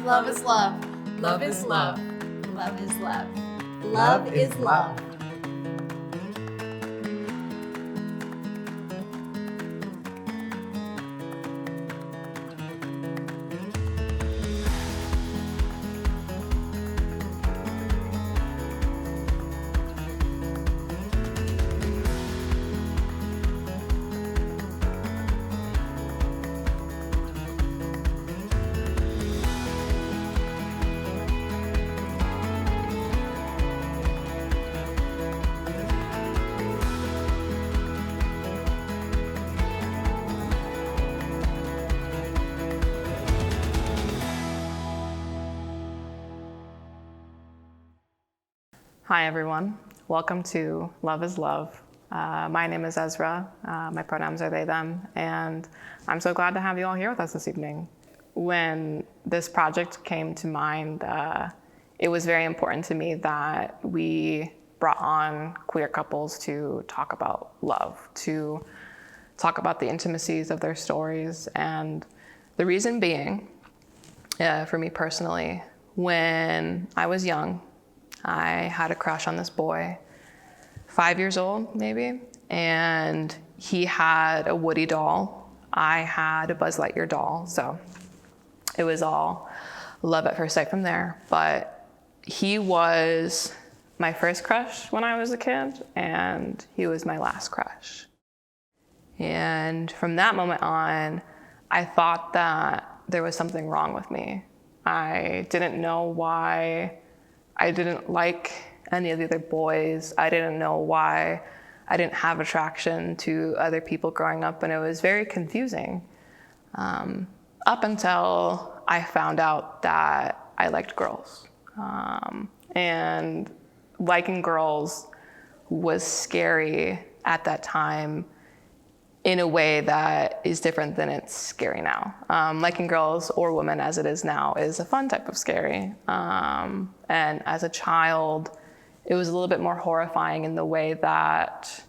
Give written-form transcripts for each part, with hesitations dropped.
Love is love. Love is love. Love is love. Love is love. Hi everyone, welcome to Love is Love. My name is Ezra, my pronouns are they, them, and I'm so glad to have you all here with us this evening. When this project came to mind, it was very important to me that we brought on queer couples to talk about love, to talk about the intimacies of their stories, and the reason being, for me personally, when I was young, I had a crush on this boy, 5 years old maybe, and he had a Woody doll. I had a Buzz Lightyear doll, so it was all love at first sight from there. But he was my first crush when I was a kid, and he was my last crush. And from that moment on, I thought that there was something wrong with me. I didn't know why I didn't like any of the other boys. I didn't know why I didn't have attraction to other people growing up, and it was very confusing. Up until I found out that I liked girls. And liking girls was scary at that time in a way that is different than it's scary now. Liking girls or women as it is now is a fun type of scary. And as a child, it was a little bit more horrifying in the way that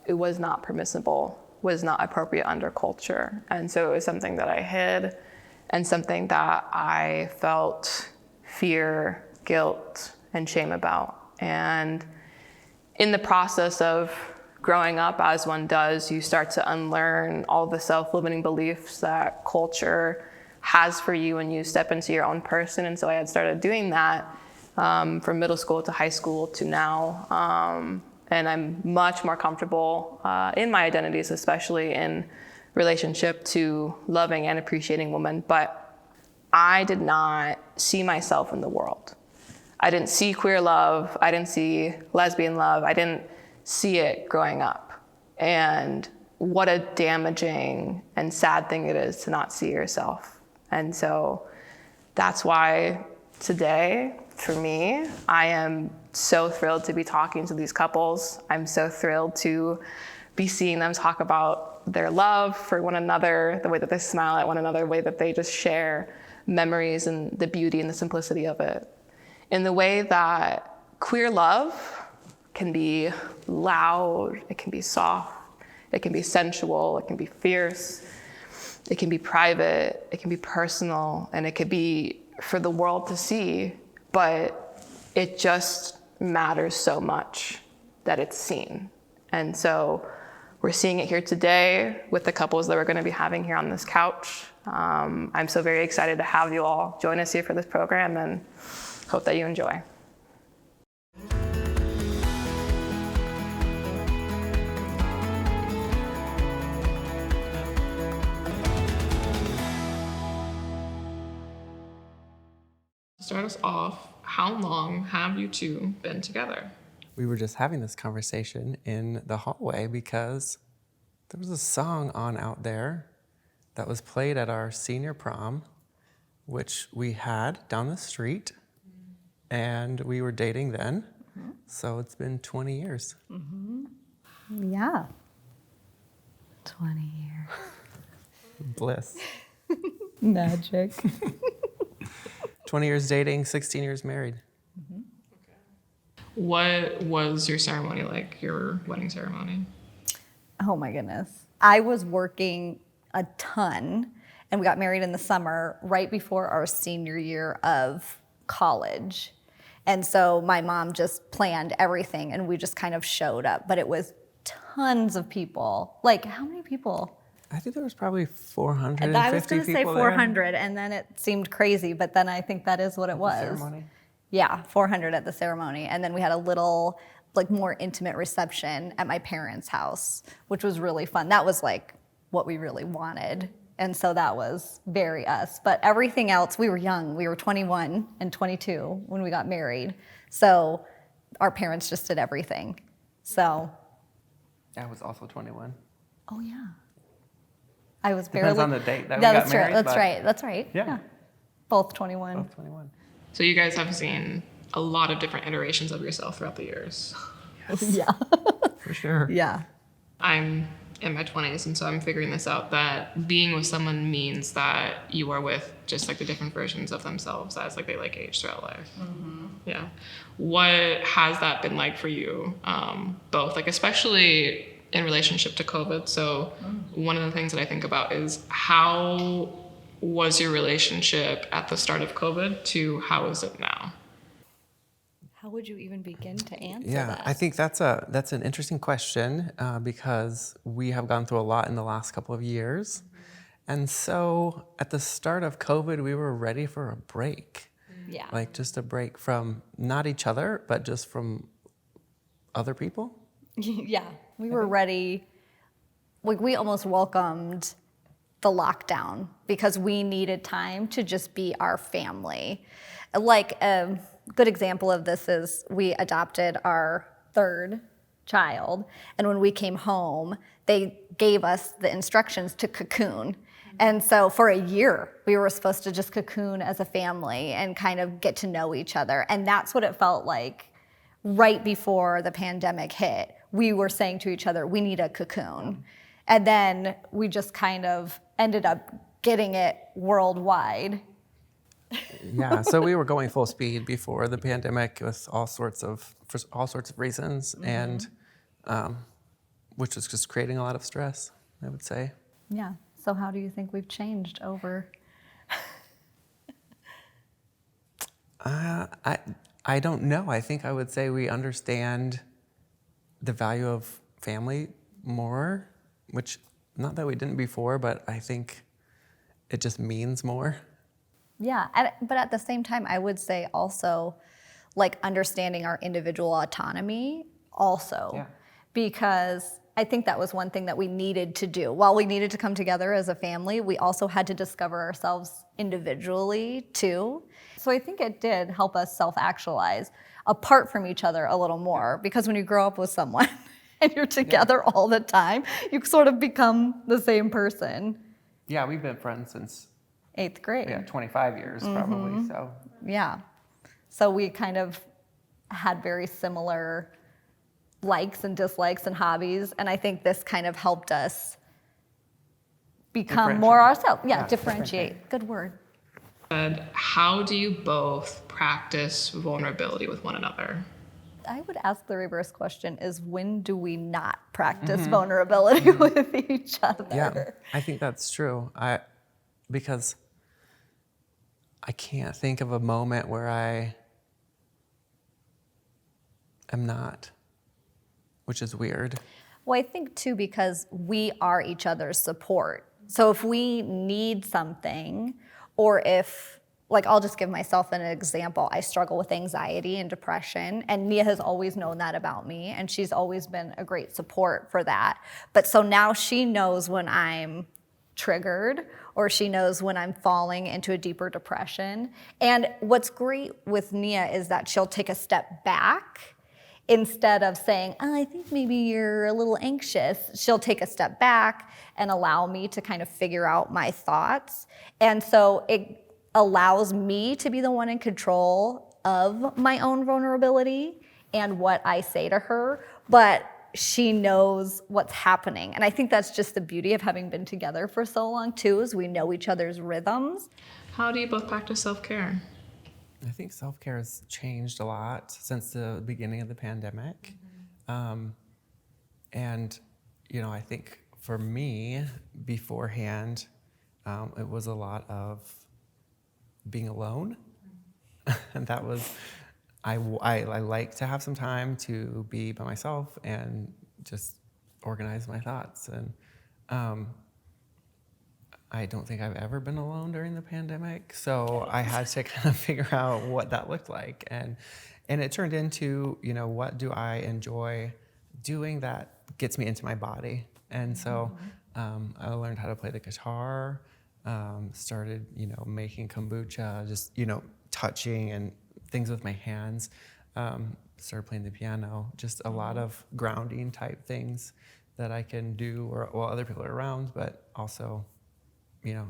it was not permissible, was not appropriate under culture. And so it was something that I hid and something that I felt fear, guilt, and shame about. And in the process of growing up, as one does, you start to unlearn all the self-limiting beliefs that culture has for you when you step into your own person. And so I had started doing that from middle school to high school to now. And I'm much more comfortable in my identities, especially in relationship to loving and appreciating women. But I did not see myself in the world. I didn't see queer love. I didn't see lesbian love. I didn't see it growing up. And what a damaging and sad thing it is to not see yourself. And so that's why today, for me, I am so thrilled to be talking to these couples. I'm so thrilled to be seeing them talk about their love for one another, the way that they smile at one another, the way that they just share memories and the beauty and the simplicity of it. In the way that queer love can be loud, it can be soft, it can be sensual, it can be fierce, it can be private, it can be personal, and it could be for the world to see, but it just matters so much that it's seen. And so we're seeing it here today with the couples that we're going to be having here on this couch. I'm so very excited to have you all join us here for this program, and hope that you enjoy. Start us off, how long have you two been together? We were just having this conversation in the hallway because there was a song on out there that was played at our senior prom, which we had down the street, and we were dating then. Mm-hmm. So it's been 20 years. Mm-hmm. Yeah. 20 years. Bliss. Magic. 20 years dating, 16 years married. Mm-hmm. Okay. What was your ceremony like, your wedding ceremony? Oh my goodness. I was working a ton, and we got married in the summer right before our senior year of college. And so my mom just planned everything, and we just kind of showed up. But it was tons of people. Like, how many people? I think there was probably 450 And I was going to say people 400, and then it seemed crazy, but then I think that is what it was. ceremony. Yeah, 400 at the ceremony. And then we had a little, like, more intimate reception at my parents' house, which was really fun. That was, like, what we really wanted. And so that was very us. But everything else, we were young. We were 21 and 22 when we got married. So our parents just did everything. So. I was also 21. Oh, yeah. I was Depends barely. on the date that we Yeah, got that's married. right. That's but right. That's right. Yeah. Both 21. Both 21. So you guys have seen a lot of different iterations of yourself throughout the years. Yeah. For sure. Yeah. I'm in my 20s, and so I'm figuring this out, that being with someone means that you are with just like the different versions of themselves as like they like age throughout life. Mm-hmm. Yeah. What has that been like for you, both, like especially in relationship to COVID? So one of the things that I think about is, how was your relationship at the start of COVID to how is it now? How would you even begin to answer Yeah, that? I think that's an interesting question because we have gone through a lot in the last couple of years. And so at the start of COVID, we were ready for a break. Yeah. Like just a break from not each other, but just from other people. Yeah. We were ready. We almost welcomed the lockdown because we needed time to just be our family. Like a good example of this is we adopted our third child, and when we came home, they gave us the instructions to cocoon. And so for a year, we were supposed to just cocoon as a family and kind of get to know each other. And that's what it felt like right before the pandemic hit. We were saying to each other, we need a cocoon. And then we just kind of ended up getting it worldwide. Yeah, so we were going full speed before the pandemic with for all sorts of reasons, and which was just creating a lot of stress, I would say. Yeah. So how do you think we've changed over? I don't know. I think I would say we understand the value of family more, which not that we didn't before, but I think it just means more. Yeah, but at the same time, I would say also, like, understanding our individual autonomy also. Yeah. Because I think that was one thing that we needed to do. While we needed to come together as a family, we also had to discover ourselves individually too. So I think it did help us self-actualize apart from each other a little more, because when you grow up with someone and you're together all the time, you sort of become the same person. Yeah, we've been friends since 8th grade. 25 years probably. So Yeah. So we kind of had very similar likes and dislikes and hobbies. And I think this kind of helped us become more ourselves. Yeah, differentiate. Good word. And how do you both practice vulnerability with one another? I would ask the reverse question is, when do we not practice vulnerability with each other? yeah, I think that's true. Because I can't think of a moment where I am not, which is weird. Well, I think too, because we are each other's support. So if we need something, or if, like, I'll just give myself an example. I struggle with anxiety and depression, and Nia has always known that about me, and she's always been a great support for that. But so now she knows when I'm triggered, or she knows when I'm falling into a deeper depression. And what's great with Nia is that she'll take a step back. Instead of saying, oh, I think maybe you're a little anxious, she'll take a step back and allow me to kind of figure out my thoughts. And so it allows me to be the one in control of my own vulnerability and what I say to her, but she knows what's happening. And I think that's just the beauty of having been together for so long too, is we know each other's rhythms. How do you both practice self-care? I think self-care has changed a lot since the beginning of the pandemic. And, I think for me beforehand, it was a lot of being alone. And that was, I like to have some time to be by myself and just organize my thoughts. And I don't think I've ever been alone during the pandemic. So I had to kind of figure out what that looked like. And it turned into, what do I enjoy doing that gets me into my body? And so I learned how to play the guitar, started, making kombucha, just, touching and things with my hands, started playing the piano, just a lot of grounding type things that I can do while other people are around, but also,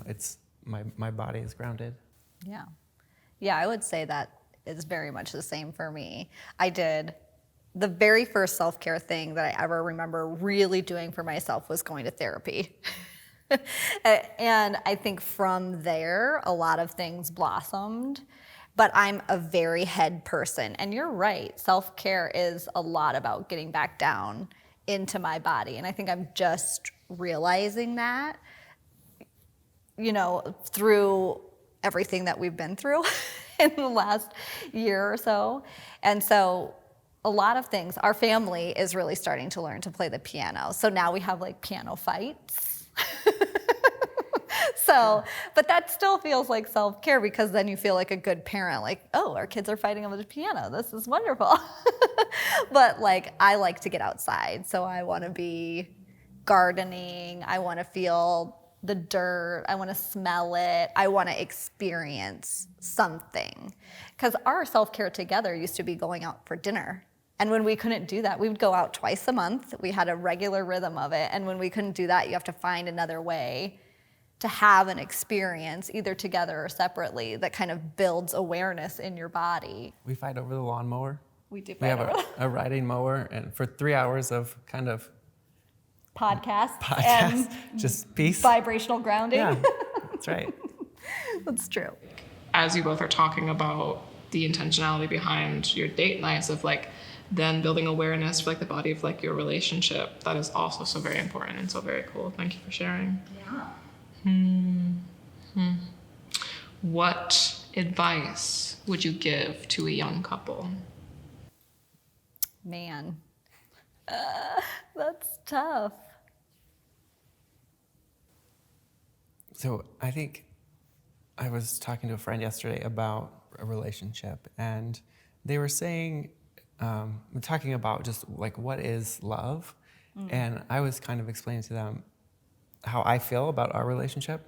it's my body is grounded. Yeah. Yeah, I would say that is very much the same for me. I did the very first self-care thing that I ever remember really doing for myself was going to therapy. And I think from there, a lot of things blossomed. But I'm a very head person. And you're right, self-care is a lot about getting back down into my body. And I think I'm just realizing that, through everything that we've been through in the last year or so. And so a lot of things, our family is really starting to learn to play the piano. So now we have like piano fights. So, but that still feels like self-care because then you feel like a good parent, like, oh, our kids are fighting over the piano. This is wonderful. But like, I like to get outside. So I want to be gardening. I want to feel the dirt. I want to smell it. I want to experience something. Because our self-care together used to be going out for dinner. And when we couldn't do that, we would go out twice a month. We had a regular rhythm of it. And when we couldn't do that, you have to find another way to have an experience, either together or separately, that kind of builds awareness in your body. We fight over the lawnmower. We do We fight have over a riding mower, and for 3 hours of kind of podcasts podcast, and just peace. vibrational grounding. Yeah, that's right. That's true. As you both are talking about the intentionality behind your date nights of like then building awareness for like the body of like your relationship, that is also so very important and so very cool. Thank you for sharing. Yeah. What advice would you give to a young couple? Man, that's tough. So I think I was talking to a friend yesterday about a relationship, and they were saying, talking about just like what is love, and I was kind of explaining to them how I feel about our relationship,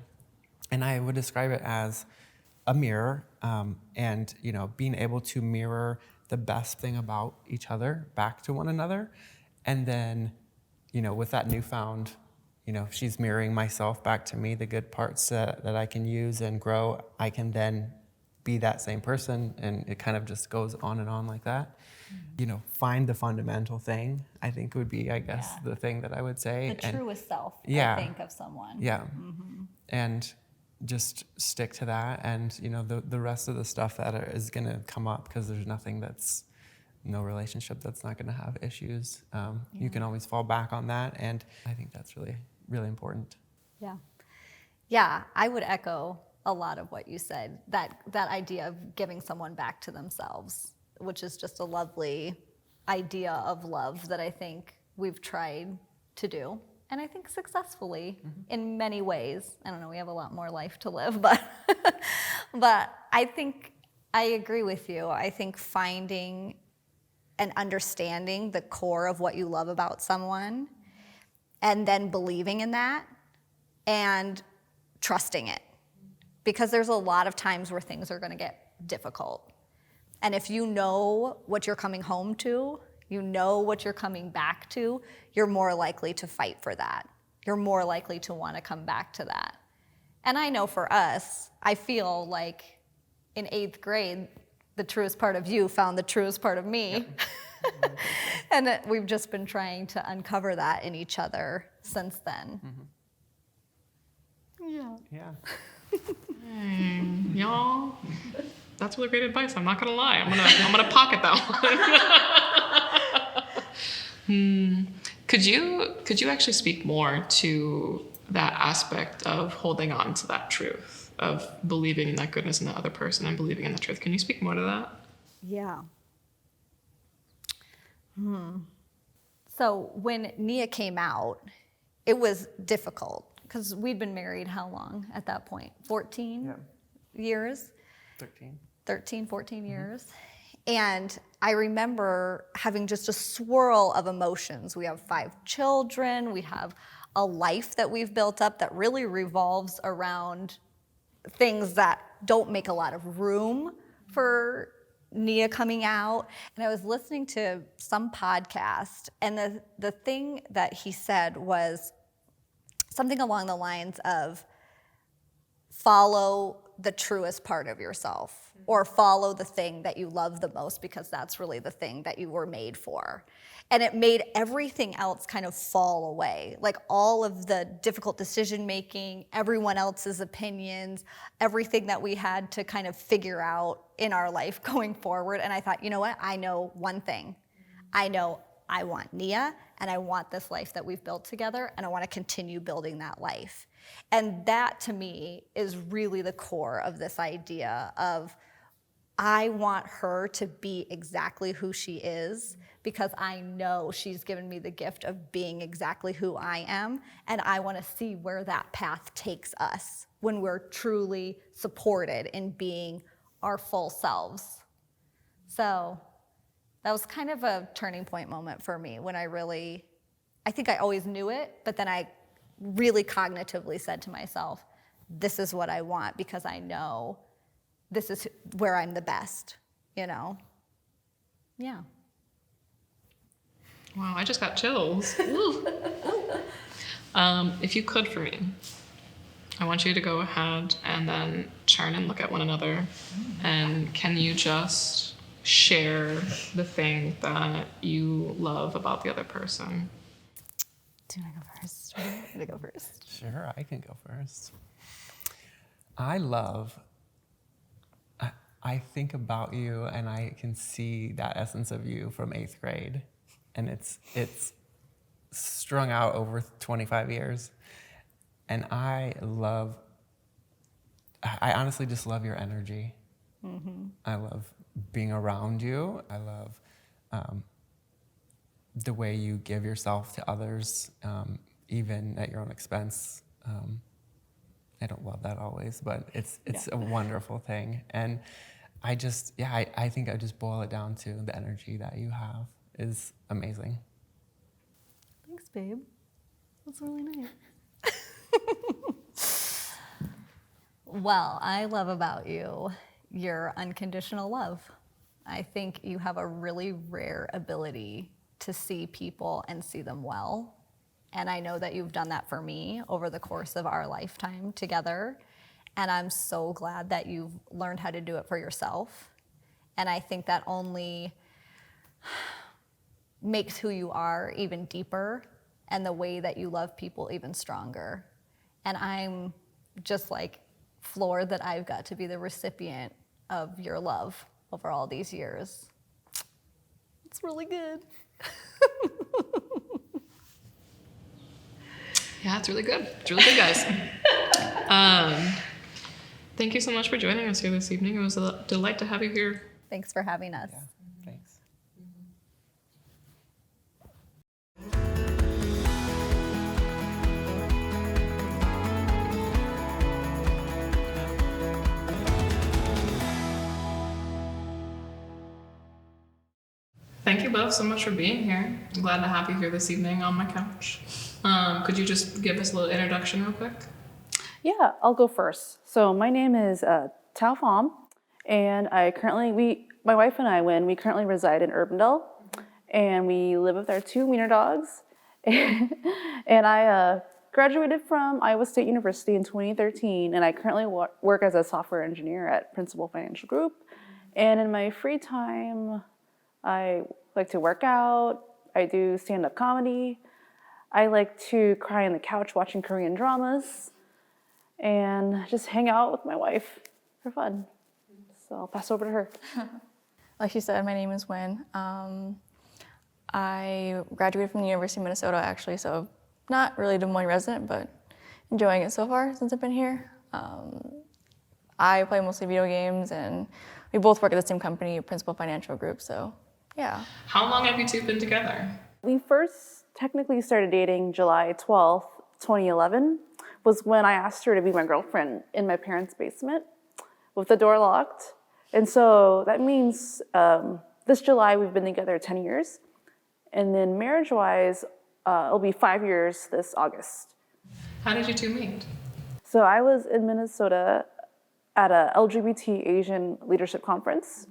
and I would describe it as a mirror, and being able to mirror the best thing about each other back to one another, and then with that newfound, she's mirroring myself back to me, the good parts that I can use and grow, I can then be that same person, and it kind of just goes on and on like that. Find the fundamental thing, I think would be, I guess, the thing that I would say. The truest self, Yeah. I think, of someone. Yeah. And just stick to that, and the rest of the stuff that is going to come up, because there's no relationship that's not going to have issues. You can always fall back on that, and I think that's really, really important. Yeah, I would echo a lot of what you said, that idea of giving someone back to themselves, which is just a lovely idea of love that I think we've tried to do, and I think successfully in many ways. I don't know, we have a lot more life to live, but I think I agree with you. I think finding and understanding the core of what you love about someone, and then believing in that and trusting it. Because there's a lot of times where things are going to get difficult. And if you know what you're coming home to, you know what you're coming back to, you're more likely to fight for that. You're more likely to want to come back to that. And I know for us, I feel like in 8th grade, the truest part of you found the truest part of me. Yep. And that we've just been trying to uncover that in each other since then. Yeah. Y'all, that's really great advice. I'm not gonna lie. I'm gonna pocket that one. Could you actually speak more to that aspect of holding on to that truth, of believing in that goodness in the other person and believing in the truth. Can you speak more to that? Yeah. So when Nia came out, it was difficult because we'd been married how long at that point? 14 years? 13. 13, 14 years. And I remember having just a swirl of emotions. We have 5 children. We have a life that we've built up that really revolves around things that don't make a lot of room for Nia coming out. And I was listening to some podcast, and the thing that he said was something along the lines of follow the truest part of yourself, or follow the thing that you love the most, because that's really the thing that you were made for. And it made everything else kind of fall away. Like all of the difficult decision making, everyone else's opinions, everything that we had to kind of figure out in our life going forward. And I thought, you know what? I know one thing. I know I want Nia, and I want this life that we've built together, and I want to continue building that life. And that to me is really the core of this idea of I want her to be exactly who she is, because I know she's given me the gift of being exactly who I am, and I want to see where that path takes us when we're truly supported in being our full selves. So that was kind of a turning point moment for me when I think I always knew it, but then I really cognitively said to myself, this is what I want, because I know this is where I'm the best, you know? Yeah. Wow, I just got chills. If you could for me, I want you to go ahead and then turn and look at one another. And can you just share the thing that you love about the other person? Do you want to go first? I'm going to go first. Sure, I can go first. I think about you, and I can see that essence of you from 8th grade, and it's strung out over 25 years. And I honestly just love your energy. Mm-hmm. I love being around you. I love the way you give yourself to others, even at your own expense. I don't love that always, but it's a wonderful thing. And I think I just boil it down to the energy that you have is amazing. Thanks, babe. That's really nice. Well, I love about you your unconditional love. I think you have a really rare ability to see people and see them well. And I know that you've done that for me over the course of our lifetime together. And I'm so glad that you've learned how to do it for yourself. And I think that only makes who you are even deeper, and the way that you love people even stronger. And I'm just like floored that I've got to be the recipient of your love over all these years. It's really good. Yeah, it's really good. It's really good, guys. Thank you so much for joining us here this evening. It was a delight to have you here. Thanks for having us. Yeah, thanks. Thank you both so much for being here. I'm glad to have you here this evening on my couch. Could you just give us a little introduction real quick? Yeah, I'll go first. So my name is Tao Pham, and my wife and I, we currently reside in Urbandale, and we live with our 2 wiener dogs. And I graduated from Iowa State University in 2013, and I currently work as a software engineer at Principal Financial Group. And in my free time, I like to work out. I do stand-up comedy. I like to cry on the couch watching Korean dramas, and just hang out with my wife for fun. So I'll pass over to her. Like she said, my name is Wen. I graduated from the University of Minnesota, actually, so not really Des Moines resident, but enjoying it so far since I've been here. I play mostly video games, and we both work at the same company, Principal Financial Group, so yeah. How long have you two been together? We first technically started dating July 12th, 2011, was when I asked her to be my girlfriend in my parents' basement with the door locked. And so that means this July we've been together 10 years. And then marriage-wise, it'll be 5 years this August. How did you two meet? So I was in Minnesota at a LGBT Asian leadership conference,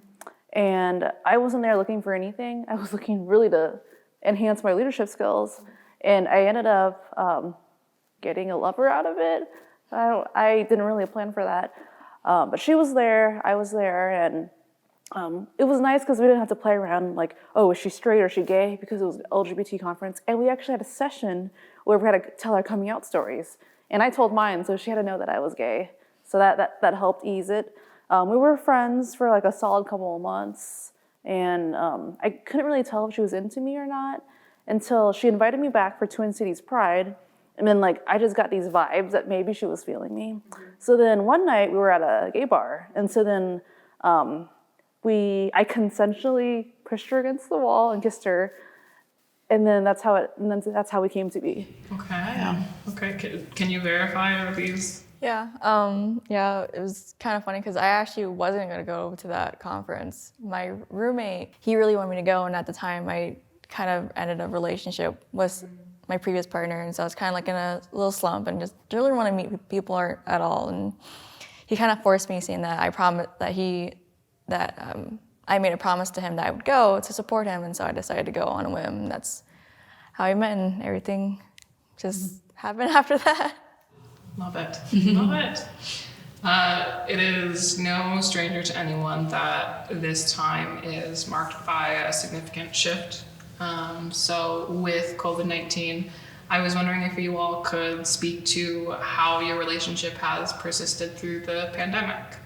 and I wasn't there looking for anything. I was looking really to enhance my leadership skills, and I ended up getting a lover out of it. I didn't really plan for that, but she was there, I was there, and it was nice because we didn't have to play around like, oh, is she straight or is she gay? Because it was an LGBT conference, and we actually had a session where we had to tell our coming out stories. And I told mine, so she had to know that I was gay. So that helped ease it. We were friends for like a solid couple of months, and I couldn't really tell if she was into me or not until she invited me back for Twin Cities Pride. And then like I just got these vibes that maybe she was feeling me. So then one night we were at a gay bar, and so then I consensually pushed her against the wall and kissed her, and then that's how we came to be. Okay. Yeah. Okay. Can you verify these? Yeah, it was kind of funny because I actually wasn't going to go to that conference. My roommate, he really wanted me to go, and at the time I kind of ended a relationship with my previous partner, and so I was kind of like in a little slump and just didn't really want to meet people at all. And he kind of forced me, saying that I made a promise to him that I would go to support him, and so I decided to go on a whim. That's how we met, and everything just happened after that. Love it. Love it. It is no stranger to anyone that this time is marked by a significant shift. So with COVID-19, I was wondering if you all could speak to how your relationship has persisted through the pandemic.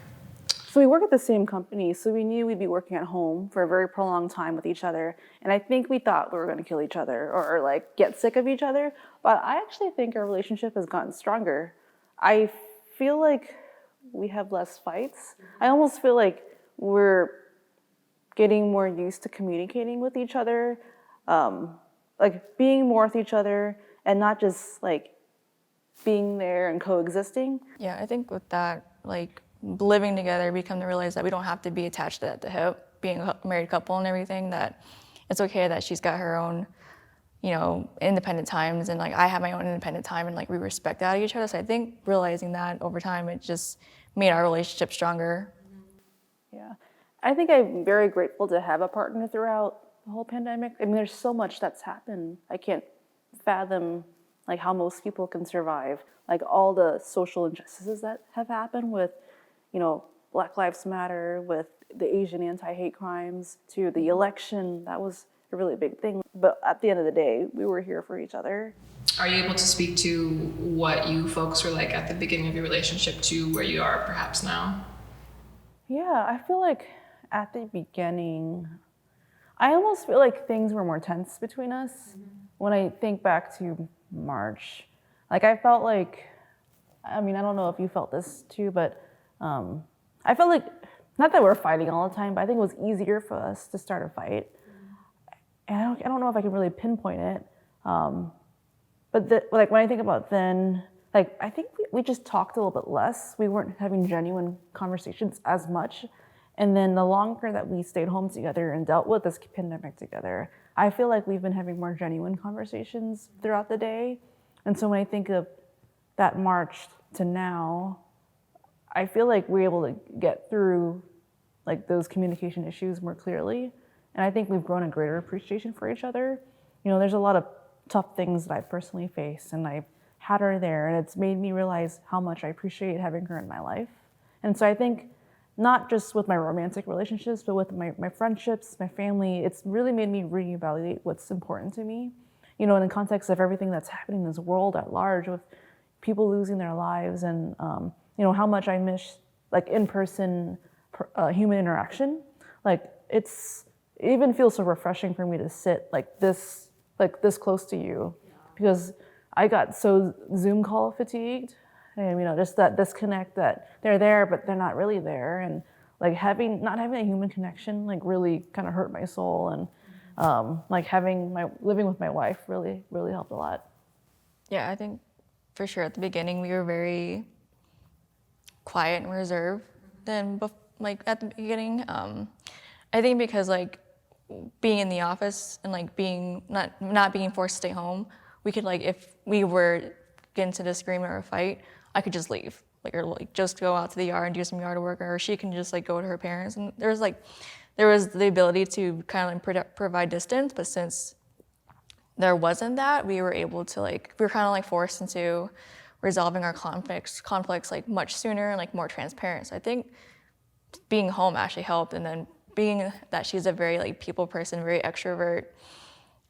So we work at the same company, so we knew we'd be working at home for a very prolonged time with each other. And I think we thought we were going to kill each other or like get sick of each other. But I actually think our relationship has gotten stronger. I feel like we have less fights. I almost feel like we're getting more used to communicating with each other, like being more with each other and not just like being there and coexisting. Yeah, I think with that, like living together, we come to realize that we don't have to be attached at the hip, being a married couple and everything, that it's okay that she's got her own, independent times, and like I have my own independent time, and like we respect that of each other. So I think realizing that over time, it just made our relationship stronger. Yeah, I think I'm very grateful to have a partner throughout the whole pandemic. I mean, there's so much that's happened. I can't fathom like how most people can survive. Like all the social injustices that have happened with, Black Lives Matter, with the Asian anti-hate crimes, to the election. That was a really big thing. But at the end of the day, we were here for each other. Are you able to speak to what you folks were like at the beginning of your relationship to where you are perhaps now? Yeah, I feel like at the beginning, I almost feel like things were more tense between us. When I think back to March, like I felt like, I don't know if you felt this too, but I felt like, not that we're fighting all the time, but I think it was easier for us to start a fight. And I don't know if I can really pinpoint it. But when I think about then, like I think we just talked a little bit less. We weren't having genuine conversations as much. And then the longer that we stayed home together and dealt with this pandemic together, I feel like we've been having more genuine conversations throughout the day. And so when I think of that March to now, I feel like we're able to get through like those communication issues more clearly. And I think we've grown a greater appreciation for each other. There's a lot of tough things that I personally face, and I've had her there, and it's made me realize how much I appreciate having her in my life. And so I think not just with my romantic relationships, but with my friendships, my family, it's really made me reevaluate what's important to me. In the context of everything that's happening in this world at large, with people losing their lives, and how much I miss like in-person human interaction. Like it even feels so refreshing for me to sit like this close to you, because I got so Zoom call fatigued, and just that disconnect that they're there but they're not really there, and like not having a human connection like really kind of hurt my soul, and like living with my wife really helped a lot. Yeah, I think for sure at the beginning we were very quiet and reserved like at the beginning. I think because like being in the office and like being not being forced to stay home, we could like if we were get into a disagreement or a fight, I could just leave, like or like just go out to the yard and do some yard work, or she can just like go to her parents. And there was the ability to kind of like provide distance, but since there wasn't that, we were kind of like forced into resolving our conflicts like much sooner and like more transparent. So I think being home actually helped, and then being that she's a very like people person, very extrovert.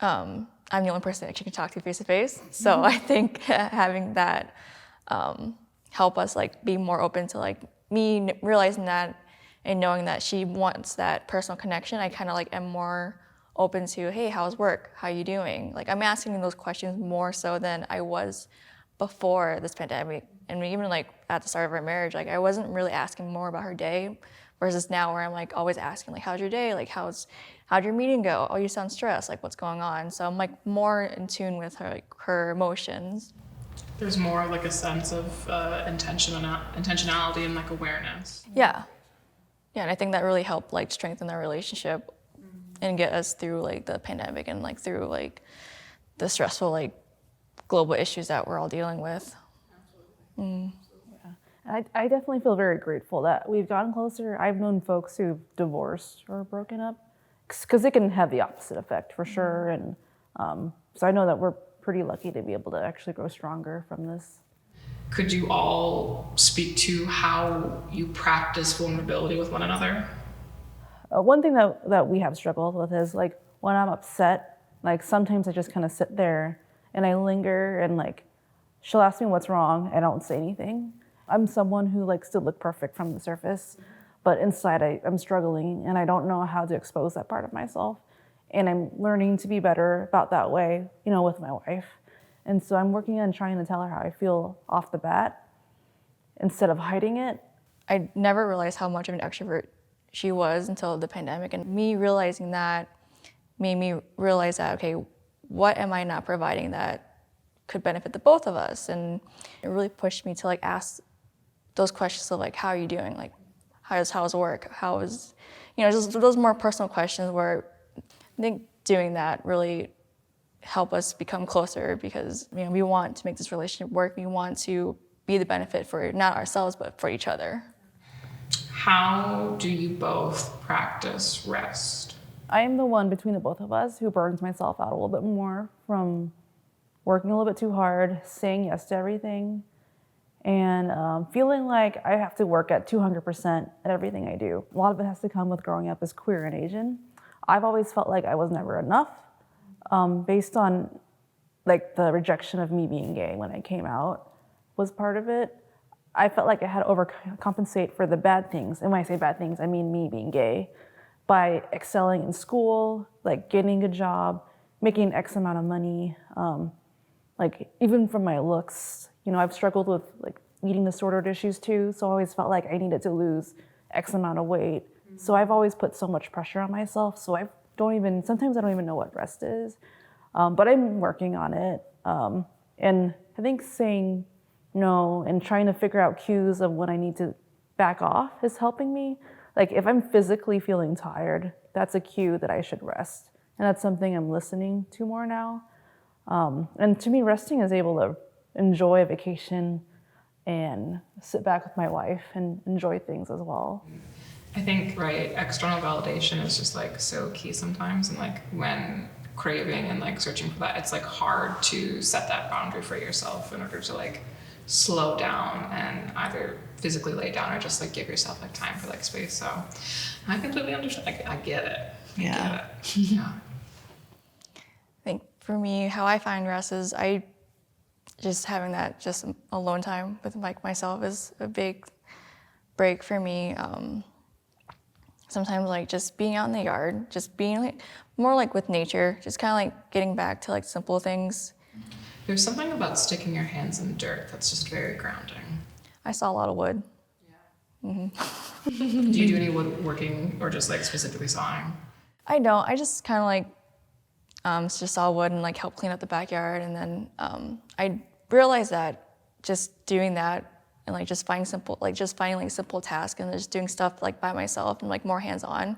I'm the only person that she can talk to face to face. So I think having that help us like be more open to like me realizing that and knowing that she wants that personal connection. I kind of like am more open to, hey, how's work? How you doing? Like I'm asking those questions more so than I was before this pandemic. And even like at the start of our marriage, like I wasn't really asking more about her day, versus now where I'm like always asking like, how's your day? Like how'd your meeting go? Oh, you sound stressed. Like what's going on? So I'm like more in tune with her emotions. There's more like a sense of intentionality and like awareness. Yeah. Yeah, and I think that really helped like strengthen our relationship and get us through like the pandemic and like through like the stressful like global issues that we're all dealing with. Yeah. I definitely feel very grateful that we've gotten closer. I've known folks who've divorced or broken up, because it can have the opposite effect for sure. And so I know that we're pretty lucky to be able to actually grow stronger from this. Could you all speak to how you practice vulnerability with one another? One thing that we have struggled with is like when I'm upset, like sometimes I just kind of sit there and I linger, and like she'll ask me what's wrong. I don't say anything. I'm someone who likes to look perfect from the surface, but inside I'm struggling and I don't know how to expose that part of myself. And I'm learning to be better about that way, with my wife. And so I'm working on trying to tell her how I feel off the bat instead of hiding it. I never realized how much of an extrovert she was until the pandemic, and me realizing that made me realize that, okay, what am I not providing that could benefit the both of us? And it really pushed me to like ask those questions of like, how are you doing? Like, how's work? Just those more personal questions where I think doing that really help us become closer, because we want to make this relationship work. We want to be the benefit for not ourselves, but for each other. How do you both practice rest? I am the one between the both of us who burns myself out a little bit more from working a little bit too hard, saying yes to everything, and feeling like I have to work at 200% at everything I do. A lot of it has to come with growing up as queer and Asian. I've always felt like I was never enough, based on like the rejection of me being gay when I came out was part of it. I felt like I had to overcompensate for the bad things. And when I say bad things, I mean me being gay, by excelling in school, like getting a job, making X amount of money. Like even from my looks, I've struggled with like eating disordered issues too. So I always felt like I needed to lose X amount of weight. So I've always put so much pressure on myself. So sometimes I don't even know what rest is, but I'm working on it. And I think saying no and trying to figure out cues of when I need to back off is helping me. Like if I'm physically feeling tired, that's a cue that I should rest. And that's something I'm listening to more now. And to me, resting is able to enjoy a vacation and sit back with my wife and enjoy things as well. I think, right, external validation is just like so key sometimes. And like when craving and like searching for that, it's like hard to set that boundary for yourself in order to like slow down and either physically lay down or just like give yourself like time for like space. So I completely understand. I get it. I get it. Yeah. I think for me, how I find rest is just having that just alone time with like myself is a big break for me. Sometimes like just being out in the yard, just being like more like with nature, just kind of like getting back to like simple things. There's something about sticking your hands in dirt that's just very grounding. I saw a lot of wood. Do you do any woodworking or just like specifically sawing? I don't. I just kind of like just saw wood and like help clean up the backyard, and then I realized that just doing that and like just finding simple tasks and just doing stuff like by myself and like more hands-on.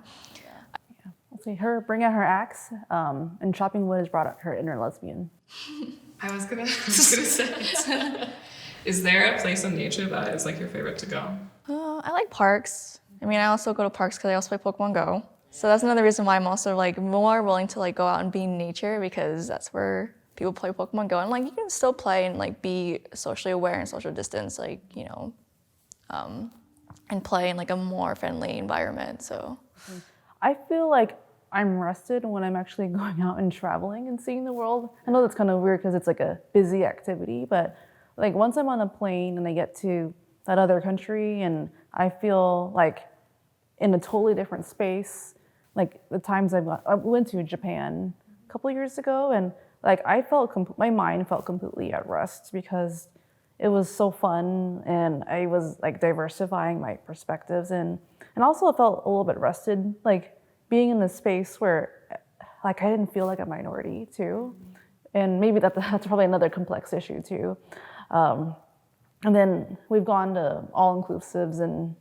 We'll see her bring out her axe, and chopping wood has brought out her inner lesbian. I was gonna say, is there a place in nature that is like your favorite to go? I like parks. I mean, I also go to parks because I also play Pokemon Go. So that's another reason why I'm also like more willing to like go out and be in nature, because that's where people play Pokemon Go, and like you can still play and like be socially aware and social distance, like and play in like a more friendly environment. So I feel like I'm rested when I'm actually going out and traveling and seeing the world. I know that's kind of weird because it's like a busy activity, but like once I'm on a plane and I get to that other country and I feel like in a totally different space, like the times I went to Japan a couple of years ago, and like I felt my mind felt completely at rest because it was so fun and I was like diversifying my perspectives, and also I felt a little bit rested, like being in this space where like I didn't feel like a minority too. And maybe that's probably another complex issue too. And then we've gone to all-inclusives in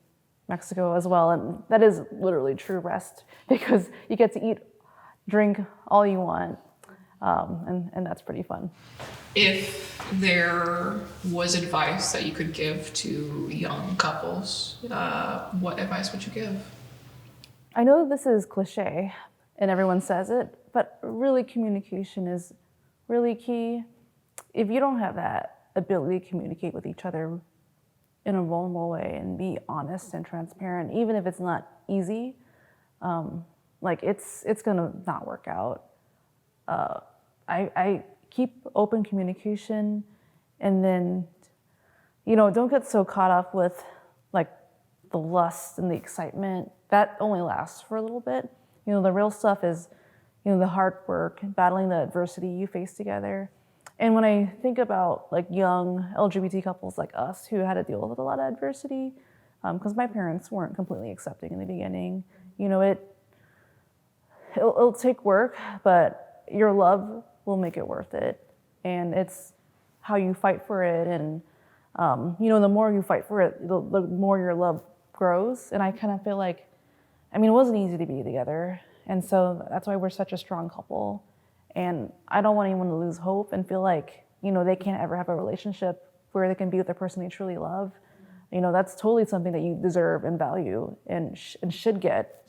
Mexico as well, and that is literally true rest because you get to eat, drink all you want, and that's pretty fun. If there was advice that you could give to young couples, what advice would you give? I know this is cliche and everyone says it, but really communication is really key. If you don't have that ability to communicate with each other in a vulnerable way and be honest and transparent, even if it's not easy, like it's gonna not work out. I keep open communication, and then, don't get so caught up with like the lust and the excitement. That only lasts for a little bit. The real stuff is, the hard work, battling the adversity you face together. And when I think about like young LGBT couples like us who had to deal with a lot of adversity, because my parents weren't completely accepting in the beginning, it'll take work, but your love will make it worth it. And it's how you fight for it. And, the more you fight for it, the more your love grows. And I kind of feel like, it wasn't easy to be together. And so that's why we're such a strong couple. And I don't want anyone to lose hope and feel like, they can't ever have a relationship where they can be with the person they truly love. That's totally something that you deserve and value and should get.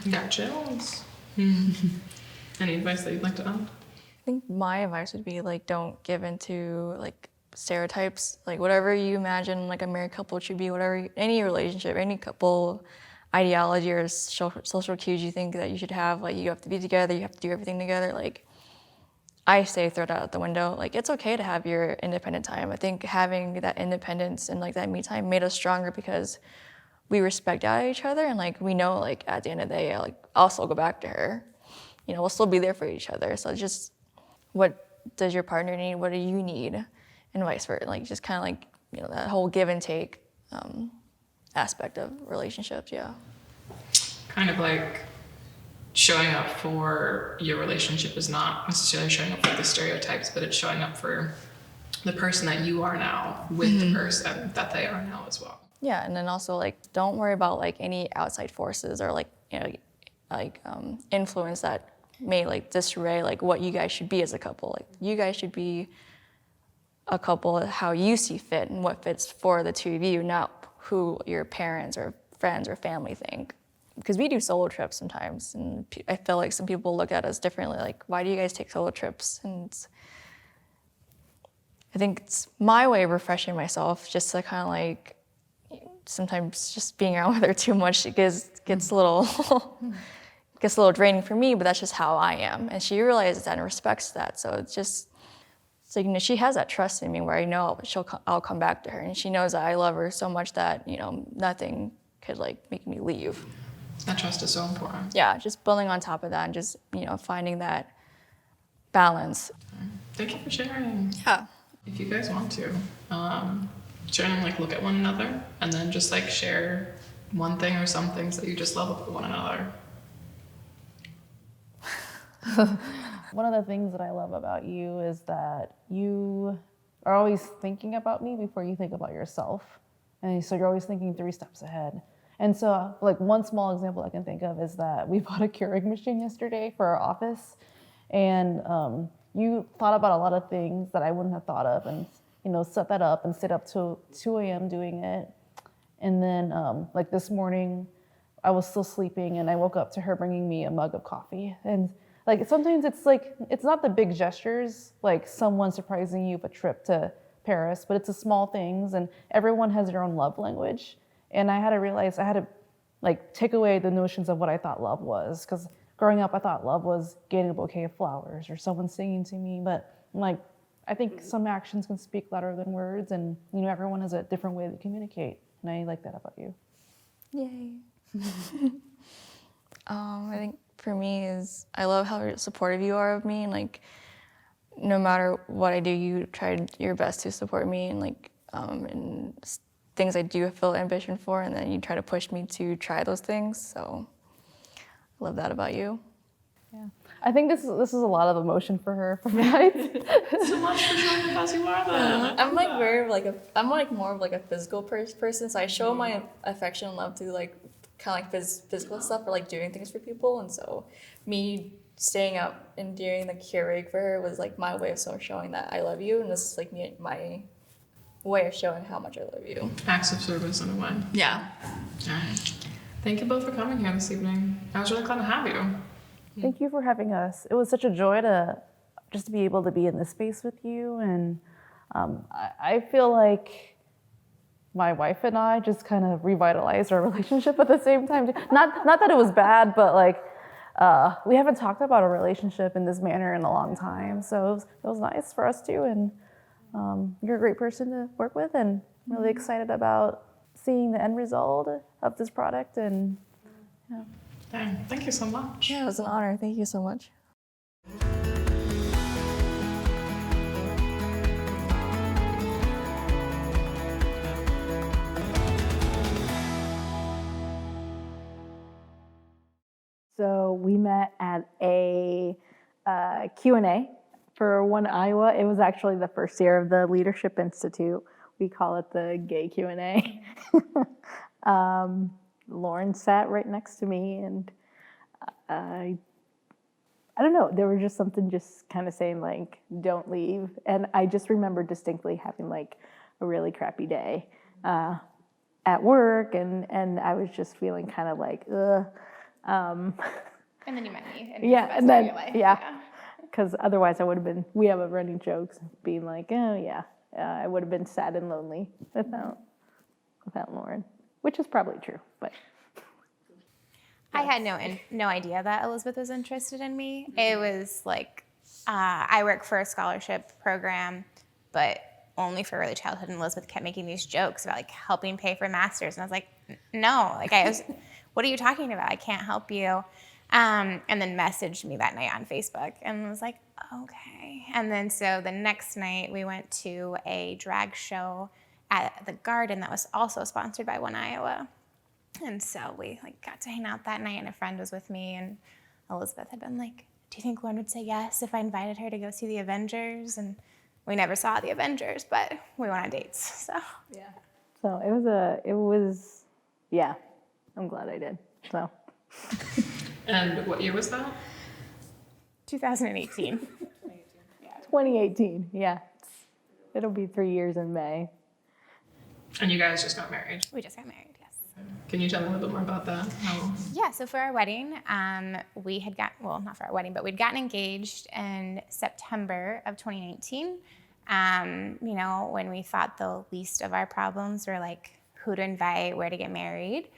Got chills. Any advice that you'd like to add? I think my advice would be like, don't give into like stereotypes, like whatever you imagine like a married couple should be, whatever, any relationship, any couple ideology or social cues you think that you should have, like you have to be together, you have to do everything together, like I say throw that out the window. Like it's okay to have your independent time. I think having that independence and like that me time made us stronger because we respect each other, and like we know like at the end of the day, like I'll still go back to her. We'll still be there for each other. So just what does your partner need? What do you need? And vice versa. Like just kind of like, that whole give and take aspect of relationships, yeah. Kind of like showing up for your relationship is not necessarily showing up for the stereotypes, but it's showing up for the person that you are now with the person that they are now as well. Yeah, and then also like don't worry about like any outside forces or like influence that may like disarray like what you guys should be as a couple. Like you guys should be a couple how you see fit and what fits for the two of you, not who your parents or friends or family think. Because we do solo trips sometimes, and I feel like some people look at us differently, like, why do you guys take solo trips? And I think it's my way of refreshing myself, just to kind of like, sometimes just being around with her too much, it gets a little draining for me, but that's just how I am. And she realizes that and respects that. So it's just, so, she has that trust in me where I know I'll come back to her. And she knows that I love her so much that, nothing could like make me leave. That trust is so important. Yeah, just building on top of that and just, finding that balance. Thank you for sharing. Yeah. If you guys want to, try and like look at one another and then just like share one thing or some things that you just love about one another. One of the things that I love about you is that you are always thinking about me before you think about yourself. And so you're always thinking 3 steps ahead. And so like one small example I can think of is that we bought a Keurig machine yesterday for our office. And you thought about a lot of things that I wouldn't have thought of, and set that up and stayed up till 2 a.m. doing it. And then like this morning, I was still sleeping and I woke up to her bringing me a mug of coffee. And like sometimes it's not the big gestures, like someone surprising you with a trip to Paris, but it's the small things, and everyone has their own love language. And I had to realize I had to like take away the notions of what I thought love was, because growing up I thought love was getting a bouquet of flowers or someone singing to me, but like I think some actions can speak louder than words, and everyone has a different way to communicate, and I like that about you. Yay. I think for me is I love how supportive you are of me, and like no matter what I do, you try your best to support me, and like in things I do feel ambition for, and then you try to push me to try those things. So I love that about you. Yeah, I think this is a lot of emotion for her from tonight. So much for showing up as you are then. I'm like very I'm like more of like a physical person, so I show my affection and love through like kind of like physical stuff or like doing things for people, and so me staying up and doing the Keurig for her was like my way of sort of showing that I love you, and this is like my way of showing how much I love you. Acts of service in a way. Yeah. All right. Thank you both for coming here this evening. I was really glad to have you. Thank you for having us. It was such a joy to just to be able to be in this space with you, and I feel like my wife and I just kind of revitalized our relationship at the same time. Not that it was bad, but like we haven't talked about a relationship in this manner in a long time, so it was nice for us too. And you're a great person to work with, and I'm really excited about seeing the end result of this product. And yeah. Dang, thank you so much. Yeah, it was an honor. Thank you so much. So we met at a Q&A for One Iowa. It was actually the first year of the Leadership Institute. We call it the gay Q&A. Lauren sat right next to me, and I don't know, there was just something just kind of saying like, don't leave. And I just remember distinctly having like a really crappy day at work, and I was just feeling kind of like, ugh. And then you met me. Yeah, and then, yeah, because otherwise I would have been, we have a running joke being like, oh yeah, I would have been sad and lonely without Lauren, which is probably true, but. I had no idea that Elizabeth was interested in me. It was like, I work for a scholarship program, but only for early childhood, and Elizabeth kept making these jokes about like helping pay for masters, and I was like, no, like what are you talking about? I can't help you. And then messaged me that night on Facebook, and was like, okay. And then so the next night we went to a drag show at the Garden that was also sponsored by One Iowa. And so we like got to hang out that night, and a friend was with me, and Elizabeth had been like, do you think Lauren would say yes if I invited her to go see the Avengers? And we never saw the Avengers, but we went on dates, so. Yeah. So yeah, I'm glad I did, so. And what year was that? 2018. 2018, yeah. It'll be 3 years in May. And you guys just got married. We just got married, yes. Can you tell me a little bit more about that? Yeah, so for our wedding, we had not for our wedding, but we'd gotten engaged in September of 2019. When we thought the least of our problems were like who to invite, where to get married.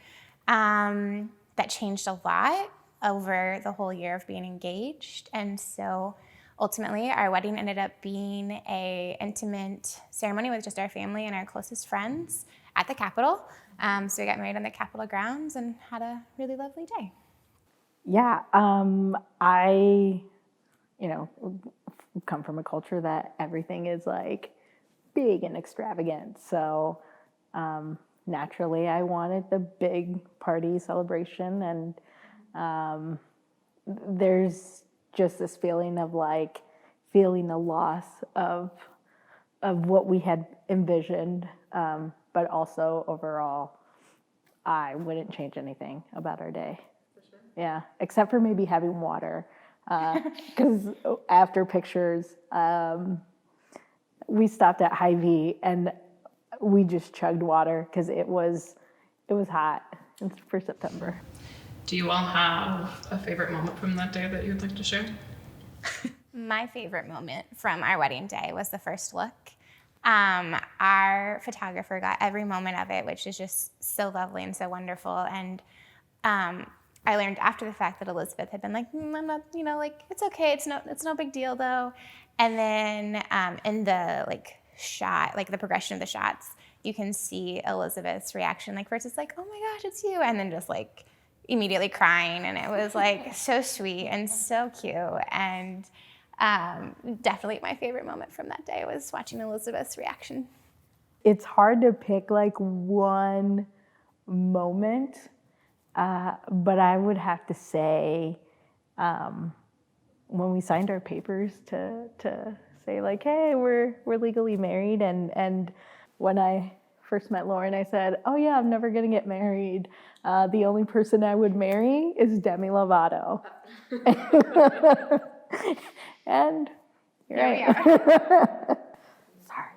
That changed a lot over the whole year of being engaged. And so ultimately our wedding ended up being an intimate ceremony with just our family and our closest friends at the Capitol. So we got married on the Capitol grounds and had a really lovely day. Yeah, I you know, come from a culture that everything is like big and extravagant. So naturally, I wanted the big party celebration, and there's just this feeling of like feeling the loss of what we had envisioned, but also overall, I wouldn't change anything about our day. For sure. Yeah, except for maybe having water, because after pictures, we stopped at Hy-Vee and we just chugged water because it was hot for September. Do you all have a favorite moment from that day that you'd like to share? My favorite moment from our wedding day was the first look. Our photographer got every moment of it, which is just so lovely and so wonderful. And I learned after the fact that Elizabeth had been like, I'm not, like, it's okay, it's no big deal though. And then in the like shot, like the progression of the shots, you can see Elizabeth's reaction. Like first it's like, oh my gosh, it's you. And then just like immediately crying. And it was like so sweet and so cute. And definitely my favorite moment from that day was watching Elizabeth's reaction. It's hard to pick like one moment, but I would have to say when we signed our papers to say like, hey, we're legally married, and when I first met Lauren, I said, oh yeah, I'm never gonna get married. The only person I would marry is Demi Lovato. And here we are. Sorry,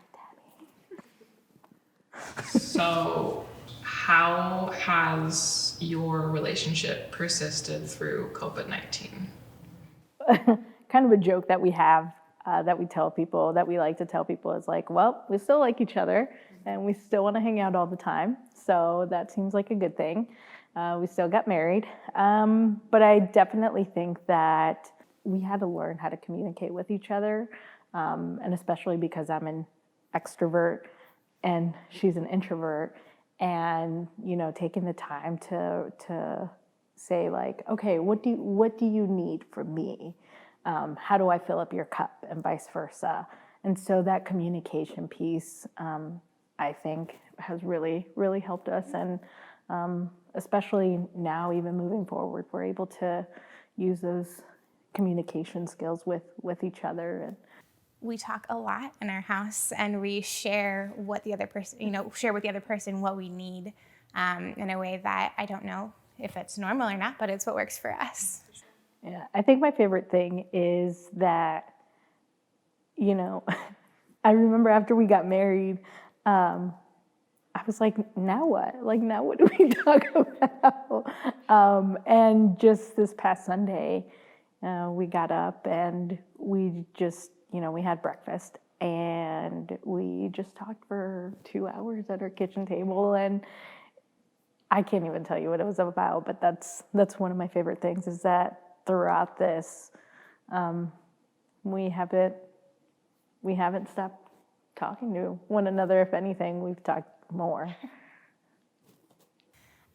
Demi. So, how has your relationship persisted through COVID-19? Kind of a joke that we have, that we like to tell people is like, well, we still like each other and we still want to hang out all the time. So that seems like a good thing. We still got married. But I definitely think that we had to learn how to communicate with each other. And especially because I'm an extrovert and she's an introvert, and, taking the time to say like, okay, what do you need from me? How do I fill up your cup, and vice versa? And so that communication piece, I think, has really, really helped us. And especially now, even moving forward, we're able to use those communication skills with each other. And we talk a lot in our house, and we share what the other person, share with the other person what we need in a way that I don't know if it's normal or not, but it's what works for us. Yeah, I think my favorite thing is that, I remember after we got married, I was like, now what? Like, now what do we talk about? And just this past Sunday, we got up and we just, we had breakfast and we just talked for 2 hours at our kitchen table. And I can't even tell you what it was about, but that's one of my favorite things, is that throughout this, we haven't stopped talking to one another. If anything, we've talked more.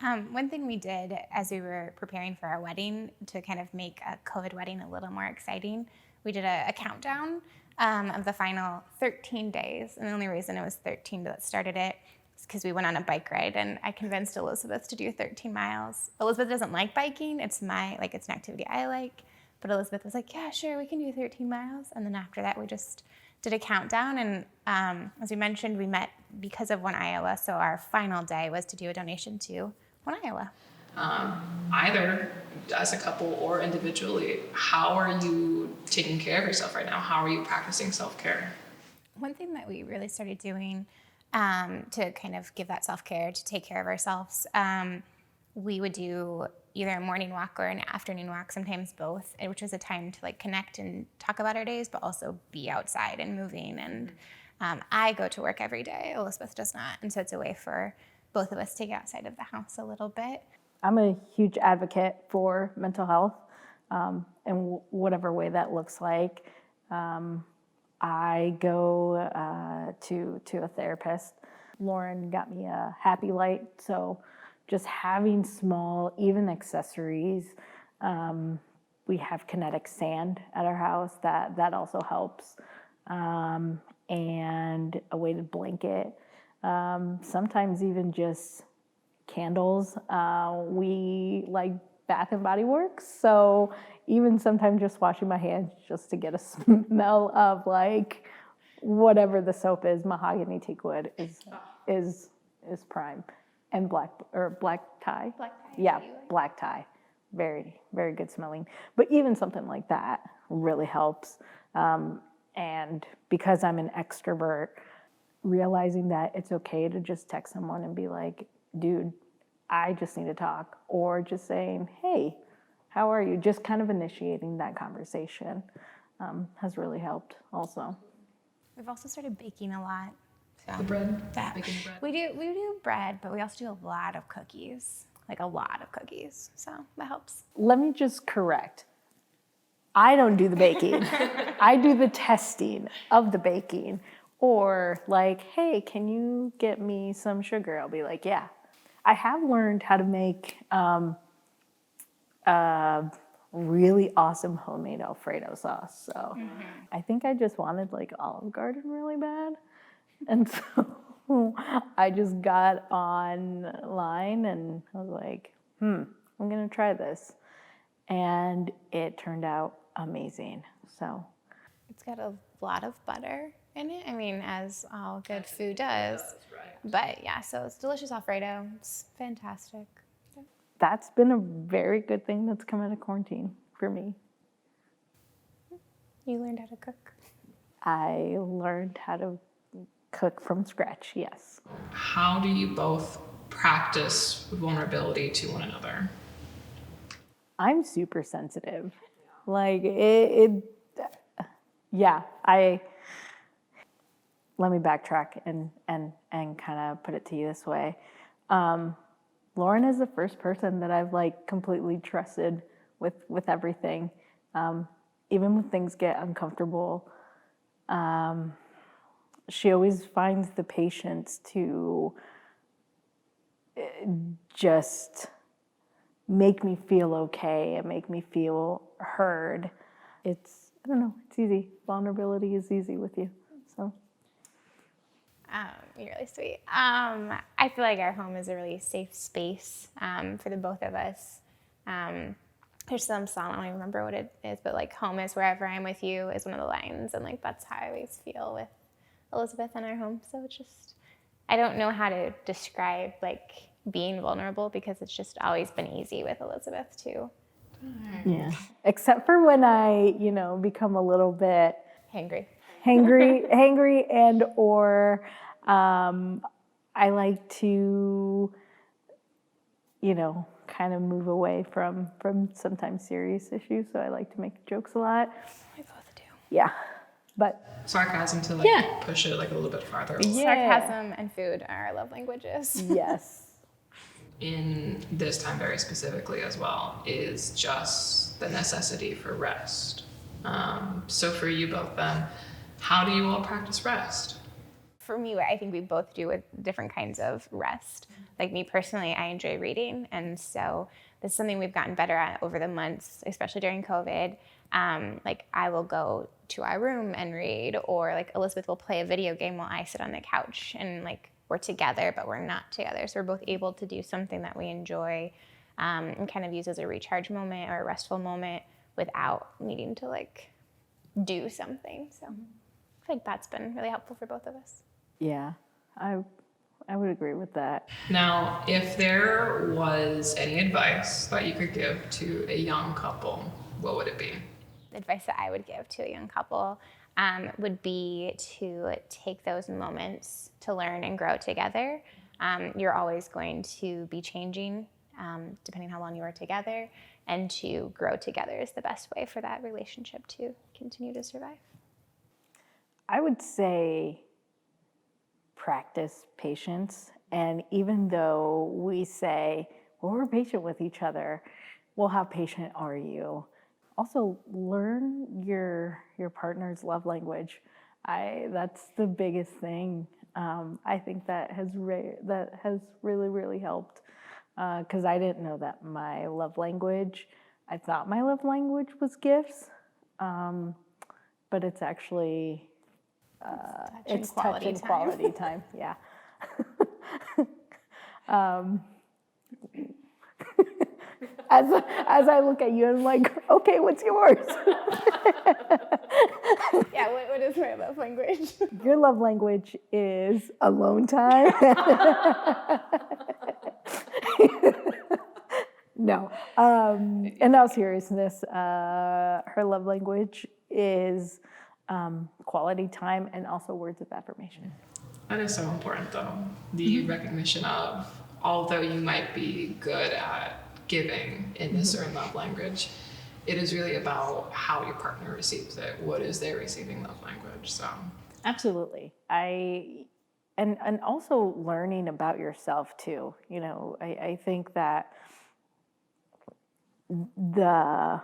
One thing we did as we were preparing for our wedding to kind of make a COVID wedding a little more exciting, we did a countdown of the final 13 days. And the only reason it was 13 that started it is because we went on a bike ride, and I convinced Elizabeth to do 13 miles. Elizabeth doesn't like biking. It's an activity I like. But Elizabeth was like, yeah, sure, we can do 13 miles. And then after that, we just did a countdown. And as we mentioned, we met because of One Iowa. So our final day was to do a donation to One Iowa. Either as a couple or individually, how are you taking care of yourself right now? How are you practicing self-care? One thing that we really started doing to kind of give that self-care, to take care of ourselves, we would do either a morning walk or an afternoon walk, sometimes both, which was a time to like connect and talk about our days, but also be outside and moving. And I go to work every day. Elizabeth does not. And so it's a way for both of us to get outside of the house a little bit. I'm a huge advocate for mental health, in whatever way that looks like. I go to a therapist. Lauren got me a happy light, so just having small, even accessories we have kinetic sand at our house that also helps, and a weighted blanket. Sometimes even just candles. We like Bath and Body Works, so even sometimes just washing my hands just to get a smell of like whatever the soap is, mahogany teakwood is prime, and black tie. Black tie, Yeah, do you like? black tie, very very good smelling. But even something like that really helps. And because I'm an extrovert, realizing that it's okay to just text someone and be like, dude, I just need to talk, or just saying, hey, how are you? Just kind of initiating that conversation has really helped also. We've also started baking a lot. So The bread? that Baking the bread? we do bread, but we also do a lot of cookies, like a lot of cookies. So that helps. Let me just correct. I don't do the baking. I do the testing of the baking. Or like, hey, can you get me some sugar? I'll be like, yeah. I have learned how to make really awesome homemade Alfredo sauce. So I think I just wanted like Olive Garden really bad. And so I just got online and I was like, I'm gonna try this. And it turned out amazing. So It's got a lot of butter in it. I mean, as all good food does. But yeah, so it's delicious Alfredo. It's fantastic. that's been a very good thing that's come out of quarantine for me. You learned how to cook. I learned how to cook from scratch, yes. How do you both practice vulnerability to one another? I'm super sensitive. Like let me backtrack and kind of put it to you this way. Lauren is the first person that I've like completely trusted with everything. Even when things get uncomfortable, she always finds the patience to just make me feel okay and make me feel heard. I don't know, it's easy. Vulnerability is easy with you, so. You're really sweet. I feel like our home is a really safe space for the both of us. There's some song, I don't even remember what it is, but like home is wherever I'm with you is one of the lines, and like that's how I always feel with Elizabeth in our home. So it's just, I don't know how to describe like being vulnerable because it's just always been easy with Elizabeth too. Yeah. Except for when I, become a little bit Hangry. hangry and or I like to, kind of move away from sometimes serious issues. So I like to make jokes a lot. We both do. Yeah. But Sarcasm to push it like a little bit farther away. Sarcasm and food are our love languages. yes. In this time very specifically as well is just the necessity for rest. So for you both then, how do you all practice rest? For me, I think we both do with different kinds of rest. Like me personally, I enjoy reading, and so this is something we've gotten better at over the months, especially during COVID. Like I will go to our room and read, or like Elizabeth will play a video game while I sit on the couch, and like we're together, but we're not together. So we're both able to do something that we enjoy and kind of use as a recharge moment or a restful moment without needing to like do something. So I think that's been really helpful for both of us. Yeah. I would agree with that. Now, if there was any advice that you could give to a young couple, what would it be? The advice that I would give to a young couple would be to take those moments to learn and grow together. You're always going to be changing depending on how long you are together, and to grow together is the best way for that relationship to continue to survive. I would say practice patience. And even though we say, well, we're patient with each other, well, how patient are you? Also, learn your partner's love language. That's the biggest thing. I think that has really, really helped because I didn't know that my love language. I thought my love language was gifts, but it's actually it's touch and quality time. Yeah. As I look at you, I'm like, okay, what's yours? Yeah, what is my love language? Your love language is alone time. No. In all seriousness, her love language is quality time and also words of affirmation. That is so important, though. The recognition of, although you might be good at giving in this certain love language, it is really about how your partner receives it. What is their receiving love language? So Absolutely. And also learning about yourself too. You know, I think that the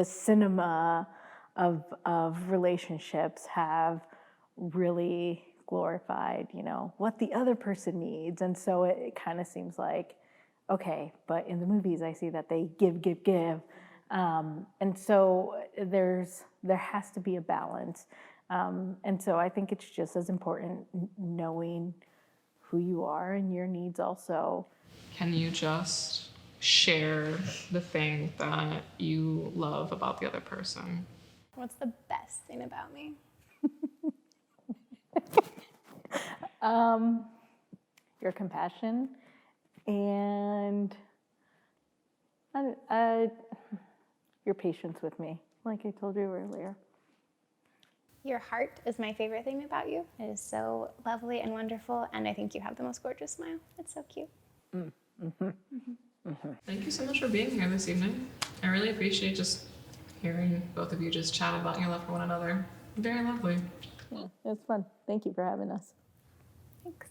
cinema of relationships have really glorified, you know, what the other person needs. And so it kind of seems like, okay, but in the movies I see that they give. And so there has to be a balance. And so I think it's just as important knowing who you are and your needs also. can you just share the thing that you love about the other person? What's the best thing about me? Your compassion and your patience with me, like I told you earlier. Your heart is my favorite thing about you. It is so lovely and wonderful, and I think you have the most gorgeous smile. It's so cute. Thank you so much for being here this evening. I really appreciate just hearing both of you just chat about your love for one another. Very lovely. Yeah, it was fun. Thank you for having us. Thanks.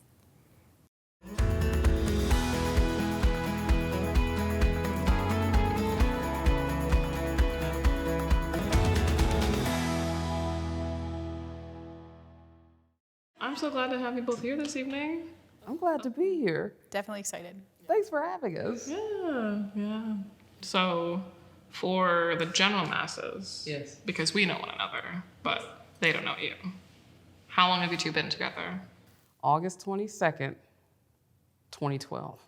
I'm so glad to have you both here this evening. I'm glad to be here. Definitely excited. Thanks for having us. Yeah. So, for the general masses, Yes. because we know one another, but they don't know you. How long have you two been together? August 22nd, 2012.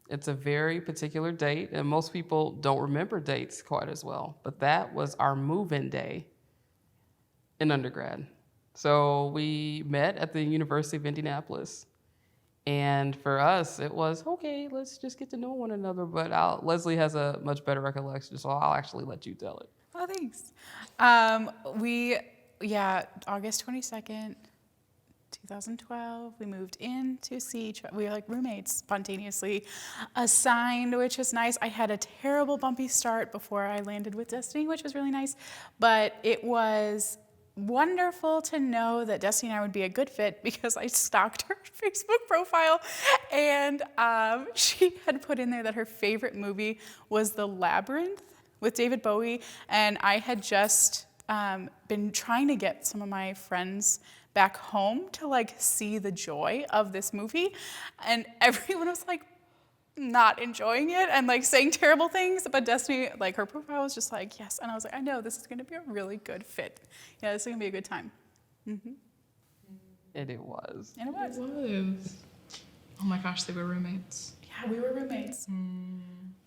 It's a very particular date, and most people don't remember dates quite as well, but that was our move-in day in undergrad. So we met at the University of Indianapolis, and for us, it was, okay, let's just get to know one another, but Leslie has a much better recollection, so I'll actually let you tell it. Oh, thanks. August 22nd, 2012, we moved in to see each other. We were like roommates, spontaneously assigned, which was nice. I had a terrible bumpy start before I landed with Destiny, which was really nice, but it was wonderful to know that Destiny and I would be a good fit because I stalked her Facebook profile, and she had put in there that her favorite movie was The Labyrinth with David Bowie, and I had just been trying to get some of my friends back home to like see the joy of this movie, and everyone was like not enjoying it and like saying terrible things, but Destiny, like her profile was just like, yes, and I was like, I know this is gonna be a really good fit. Yeah, this is gonna be a good time. And it was. And it was. It was. Oh my gosh, they were roommates. Yeah, we were roommates.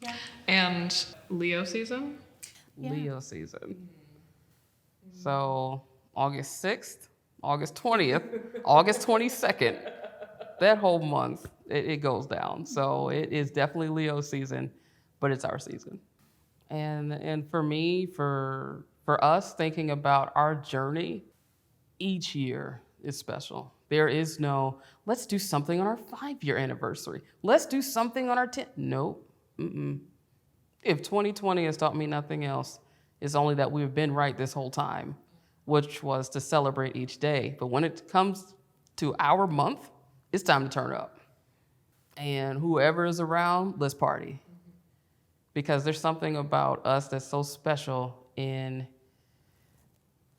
Yeah. And Leo season? Yeah. Leo season. So August 6th, August 20th, August 22nd, that whole month, it goes down. So it is definitely Leo season, but it's our season. And for me, for us, thinking about our journey, each year is special. There is no, let's do something on our 5-year anniversary. Let's do something on our 10th. Nope. If 2020 has taught me nothing else, it's only that we've been right this whole time, which was to celebrate each day. But when it comes to our month, it's time to turn up. And whoever is around, let's party. Because there's something about us that's so special in,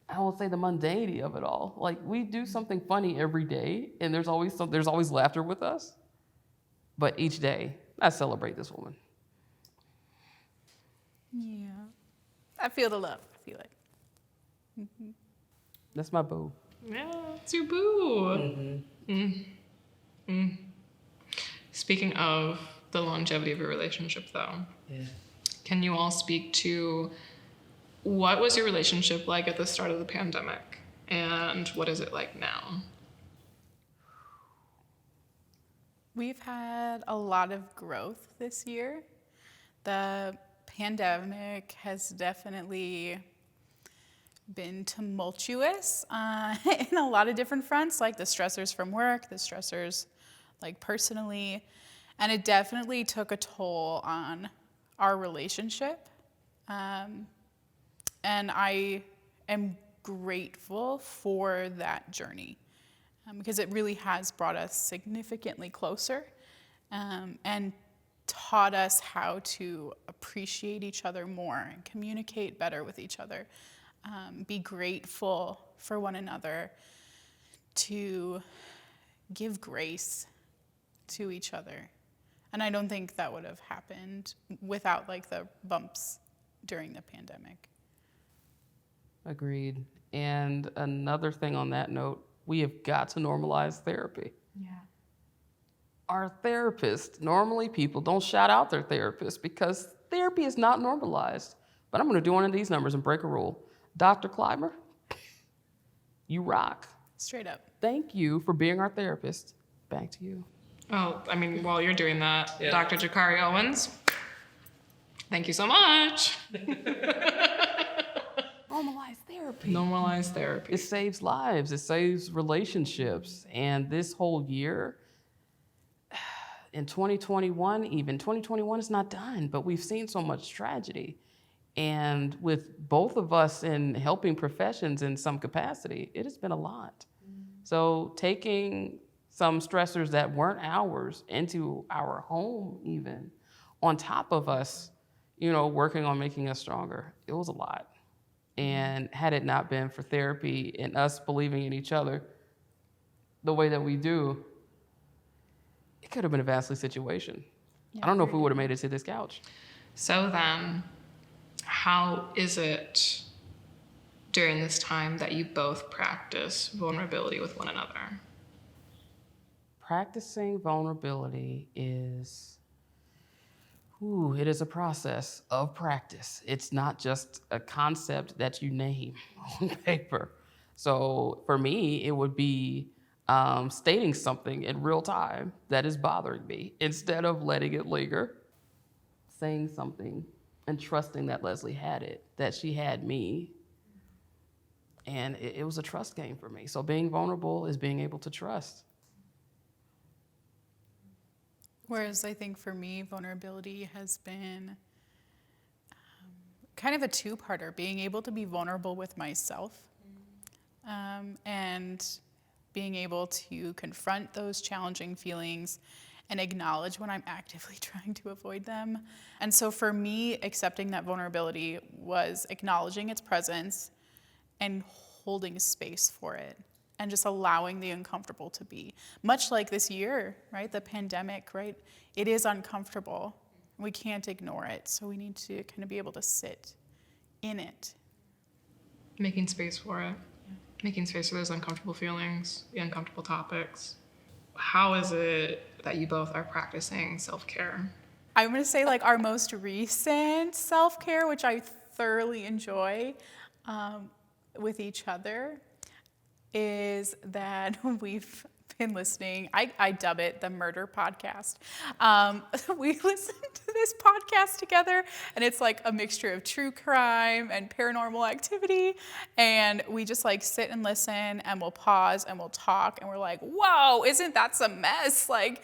I won't say the mundanity of it all. Like, we do something funny every day, and there's always laughter with us. But each day, I celebrate this woman. Yeah. I feel the love. I feel it. That's my boo. Yeah, it's your boo. Speaking of the longevity of your relationship, though, can you all speak to what was your relationship like at the start of the pandemic, and what is it like now? We've had a lot of growth this year. The pandemic has definitely been tumultuous in a lot of different fronts, like the stressors from work, the stressors like personally, and it definitely took a toll on our relationship. And I am grateful for that journey because it really has brought us significantly closer and taught us how to appreciate each other more and communicate better with each other, be grateful for one another, to give grace to each other. And I don't think that would have happened without like the bumps during the pandemic. Agreed. And another thing on that note, we have got to normalize therapy. Yeah. Our therapist, normally people don't shout out their therapist because therapy is not normalized. But I'm going to do one of these numbers and break a rule. Dr. Kleiber, you rock. Straight up. Thank you for being our therapist. Back to you. Oh, I mean, while you're doing that, Dr. Jakari Owens, thank you so much. Normalize therapy. Normalize therapy. It saves lives. It saves relationships. And this whole year, in 2021, even 2021 is not done, but we've seen so much tragedy. And with both of us in helping professions in some capacity, it has been a lot. So taking some stressors that weren't ours into our home even, on top of us, working on making us stronger, it was a lot. And had it not been for therapy and us believing in each other the way that we do, it could have been a vastly situation. I don't know if we would have made it to this couch. So then, how is it during this time that you both practice vulnerability with one another? Practicing vulnerability is, it is a process of practice. It's not just a concept that you name on paper. So for me, it would be stating something in real time that is bothering me instead of letting it linger. Saying something and trusting that Leslie had it, that she had me. And it was a trust game for me. So being vulnerable is being able to trust. Whereas I think for me, vulnerability has been kind of a two-parter, being able to be vulnerable with myself and being able to confront those challenging feelings and acknowledge when I'm actively trying to avoid them. And so for me, accepting that vulnerability was acknowledging its presence and holding space for it and just allowing the uncomfortable to be. Much like this year, right? The pandemic, right? It is uncomfortable. We can't ignore it. So we need to kind of be able to sit in it. Making space for it. Making space for those uncomfortable feelings, the uncomfortable topics. How is it that you both are practicing self-care? I'm going to say like our most recent self-care, which I thoroughly enjoy with each other, is that we've been listening. I dub it the murder podcast. We listen to this podcast together, and it's like a mixture of true crime and paranormal activity. And we just like sit and listen, and we'll pause and we'll talk, and we're like, whoa, isn't that some mess? Like,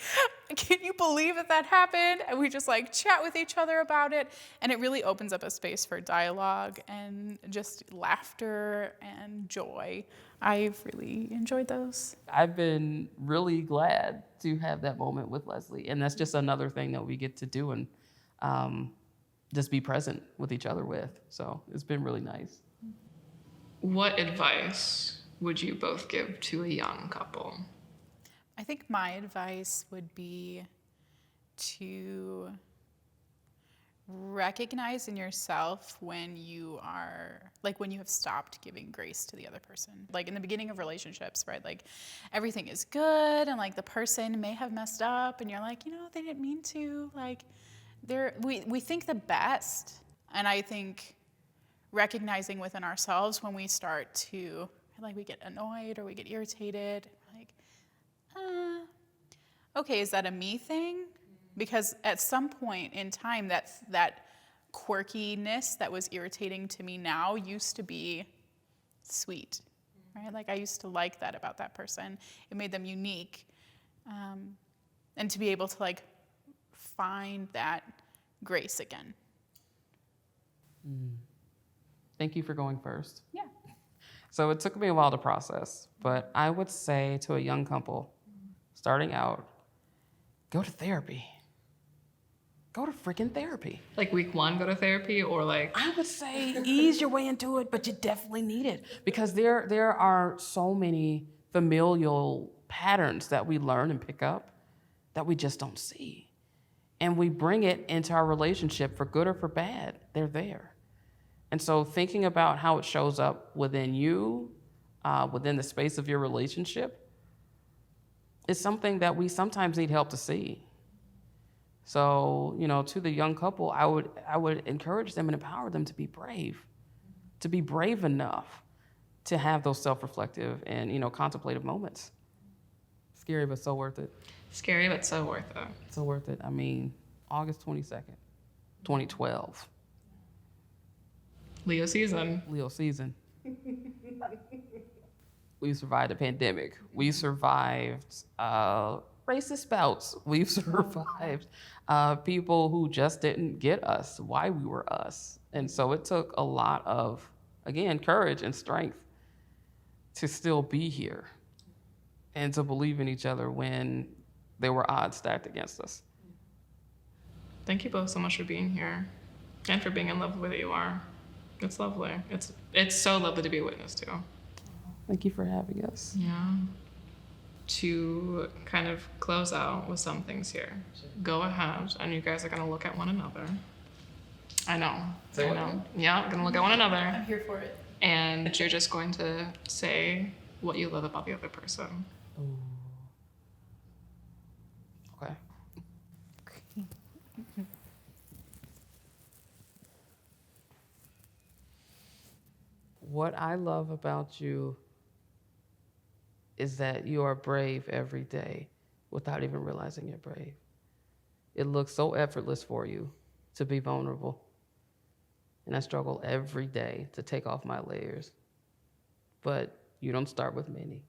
can you believe that happened? And we just like chat with each other about it. And it really opens up a space for dialogue and just laughter and joy. I've really enjoyed those. I've been really glad to have that moment with Leslie. And that's just another thing that we get to do and just be present with each other with. So it's been really nice. What advice would you both give to a young couple? I think my advice would be to recognize in yourself when you are, like, when you have stopped giving grace to the other person. Like in the beginning of relationships, right? Like everything is good and like the person may have messed up and you're like, they didn't mean to. Like we think the best. And I think recognizing within ourselves when we start to, like, we get annoyed or we get irritated, like, okay, is that a me thing? Because at some point in time, that quirkiness that was irritating to me now used to be sweet, right? Like I used to like that about that person. It made them unique. And to be able to like find that grace again. Thank you for going first. Yeah. So it took me a while to process, but I would say to a young couple starting out, go to therapy. Go to freaking therapy. Like week 1, go to therapy, or like I would say ease your way into it, but you definitely need it because there are so many familial patterns that we learn and pick up that we just don't see. And we bring it into our relationship for good or for bad. They're there. And so thinking about how it shows up within you, within the space of your relationship, is something that we sometimes need help to see. So, to the young couple, I would encourage them and empower them to be brave enough to have those self-reflective and, contemplative moments. Scary, but so worth it. scary, but so worth it. So worth it. I mean, August 22nd, 2012. Leo season. Leo season. We survived a pandemic. We survived racist bouts. We've survived people who just didn't get us, why we were us. And so it took a lot of, again, courage and strength to still be here and to believe in each other when there were odds stacked against us. Thank you both so much for being here and for being in love with who you are. It's lovely. It's so lovely to be a witness to. Thank you for having us. Yeah. To kind of close out with some things here. Go ahead, and you guys are gonna look at one another. I know. Say I what? know. Yeah, gonna look at one another. I'm here for it. And you're just going to say what you love about the other person. Okay. What I love about you is that you are brave every day without even realizing you're brave. It looks so effortless for you to be vulnerable. And I struggle every day to take off my layers. But you don't start with many.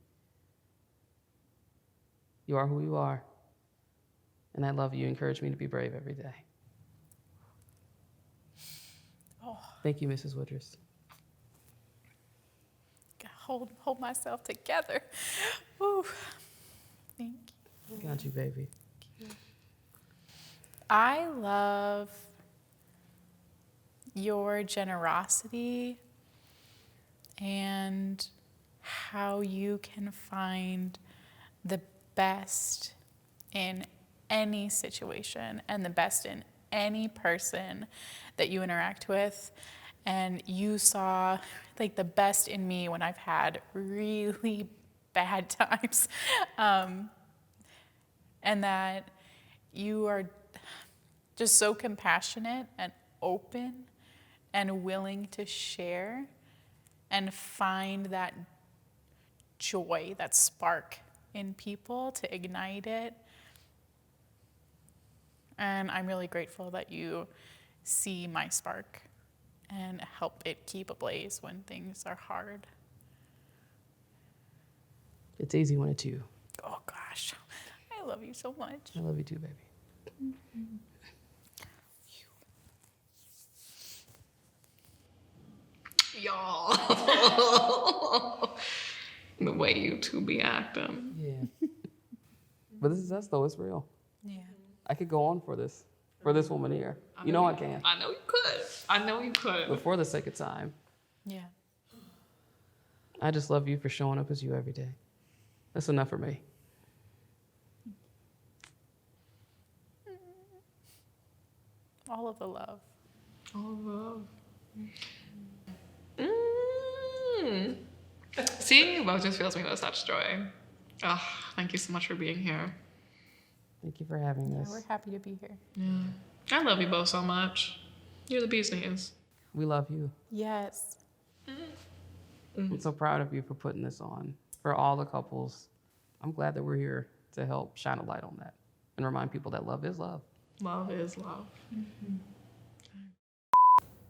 You are who you are. And I love you. Encourage me to be brave every day. Oh. Thank you, Mrs. Woodruss. Hold myself together. Ooh. Thank you. Got you, baby. I love your generosity and how you can find the best in any situation and the best in any person that you interact with. And you saw like the best in me when I've had really bad times. And that you are just so compassionate and open and willing to share and find that joy, that spark in people to ignite it. And I'm really grateful that you see my spark and help it keep ablaze when things are hard. It's easy when it's you. Oh gosh, I love you so much. I love you too, baby. Y'all. The way you two be acting. Yeah. But this is us, though. It's real. Yeah. I could go on for this woman here. You know I can. I know you could. I know you could. But for the sake of time, Yeah. I just love you for showing up as you every day. That's enough for me. All of the love. All love. See, love just fills me with such joy. Oh, thank you so much for being here. Thank you for having Yeah, us. we're happy to be here. I love you both so much. You're the bee's knees. We love you. Yes. I'm so proud of you for putting this on for all the couples. I'm glad that we're here to help shine a light on that and remind people that love is love. Love is love.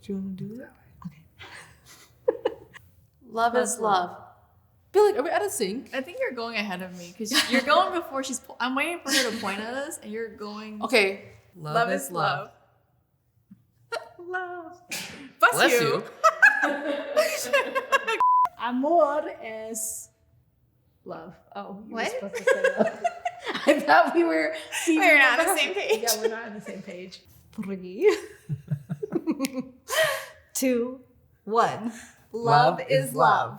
Do you want to do that? Love is love. Billy, are we out of sync? I think you're going ahead of me because you're going before she's. I'm waiting for her to point at us, and you're going. Okay. Love is love. Love. Bless you. Amor es love. Oh, you What? were supposed to say love. I thought we were. We're not on the same page. Yeah, we're not on the same page. 3, 2, 1. Love is love.